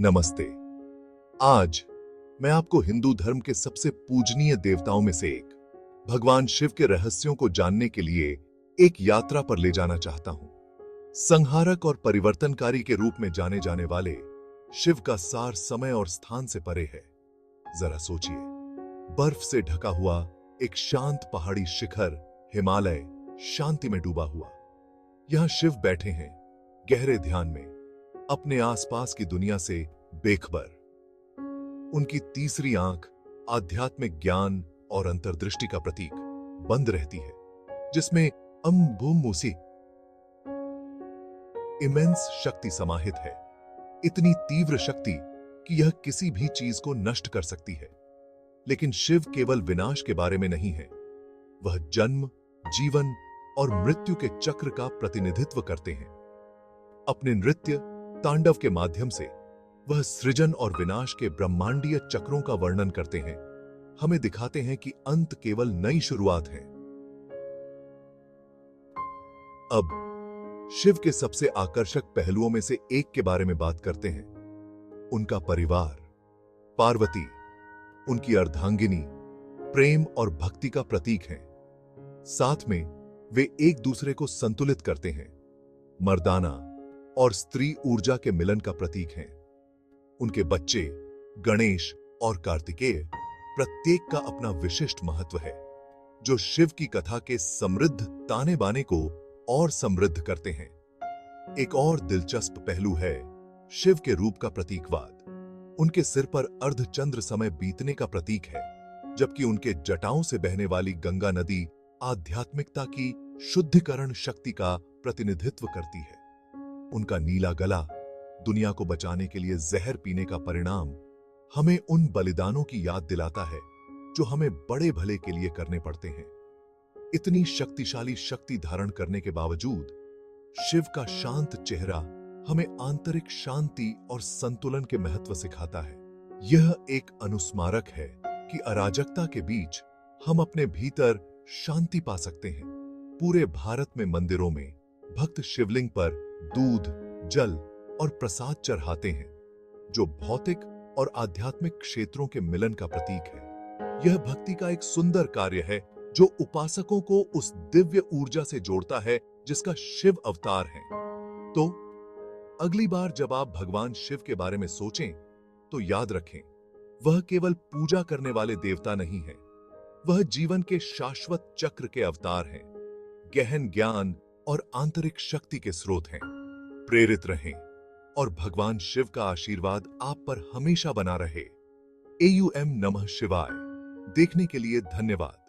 नमस्ते। आज मैं आपको हिंदू धर्म के सबसे पूजनीय देवताओं में से एक भगवान शिव के रहस्यों को जानने के लिए एक यात्रा पर ले जाना चाहता हूं। संहारक और परिवर्तनकारी के रूप में जाने जाने वाले शिव का सार समय और स्थान से परे है। जरा सोचिए, बर्फ से ढका हुआ एक शांत पहाड़ी शिखर, हिमालय शांति में डूबा हुआ। यहां शिव बैठे हैं गहरे ध्यान में, अपने आसपास की दुनिया से बेखबर। उनकी तीसरी आंख आध्यात्मिक ज्ञान और अंतर्दृष्टि का प्रतीक बंद रहती है, जिसमें अम्बुमुसी इमेंस शक्ति समाहित है। इतनी तीव्र शक्ति कि यह किसी भी चीज को नष्ट कर सकती है। लेकिन शिव केवल विनाश के बारे में नहीं है, वह जन्म, जीवन और मृत्यु के चक्र का प्रतिनिधित्व करते हैं। अपने नृत्य तांडव के माध्यम से वह सृजन और विनाश के ब्रह्मांडीय चक्रों का वर्णन करते हैं, हमें दिखाते हैं कि अंत केवल नई शुरुआत है। अब शिव के सबसे आकर्षक पहलुओं में से एक के बारे में बात करते हैं। उनका परिवार। पार्वती, उनकी अर्धांगिनी, प्रेम और भक्ति का प्रतीक हैं। साथ में वे एक दूसरे को संतुलित करते हैं। मर्दाना और स्त्री ऊर्जा के मिलन का प्रतीक हैं। उनके बच्चे गणेश और कार्तिकेय, प्रत्येक का अपना विशिष्ट महत्व है, जो शिव की कथा के समृद्ध ताने बाने को और समृद्ध करते हैं। एक और दिलचस्प पहलू है शिव के रूप का प्रतीकवाद। उनके सिर पर अर्धचंद्र समय बीतने का प्रतीक है, जबकि उनके जटाओं से बहने वाली गंगा नदी आध्यात्मिकता की शुद्धिकरण शक्ति का प्रतिनिधित्व करती है। उनका नीला गला दुनिया को बचाने के लिए जहर पीने का परिणाम हमें उन बलिदानों की याद दिलाता है जो हमें बड़े भले के लिए करने पड़ते हैं। इतनी शक्तिशाली शक्ति धारण करने के बावजूद शिव का शांत चेहरा हमें आंतरिक शांति और संतुलन के महत्व सिखाता है। यह एक अनुस्मारक है कि अराजकता के बीच हम अपने भीतर शांति पा सकते हैं। पूरे भारत में मंदिरों में भक्त शिवलिंग पर दूध, जल और प्रसाद चढ़ाते हैं, जो भौतिक और आध्यात्मिक क्षेत्रों के मिलन का प्रतीक है। यह भक्ति का एक सुंदर कार्य है जो उपासकों को उस दिव्य ऊर्जा से जोड़ता है जिसका शिव अवतार है। तो अगली बार जब आप भगवान शिव के बारे में सोचें तो याद रखें, वह केवल पूजा करने वाले देवता नहीं है, वह जीवन के शाश्वत चक्र के अवतार हैं, गहन ज्ञान और आंतरिक शक्ति के स्रोत हैं। प्रेरित रहें और भगवान शिव का आशीर्वाद आप पर हमेशा बना रहे। AUM नमः शिवाय देखने के लिए धन्यवाद।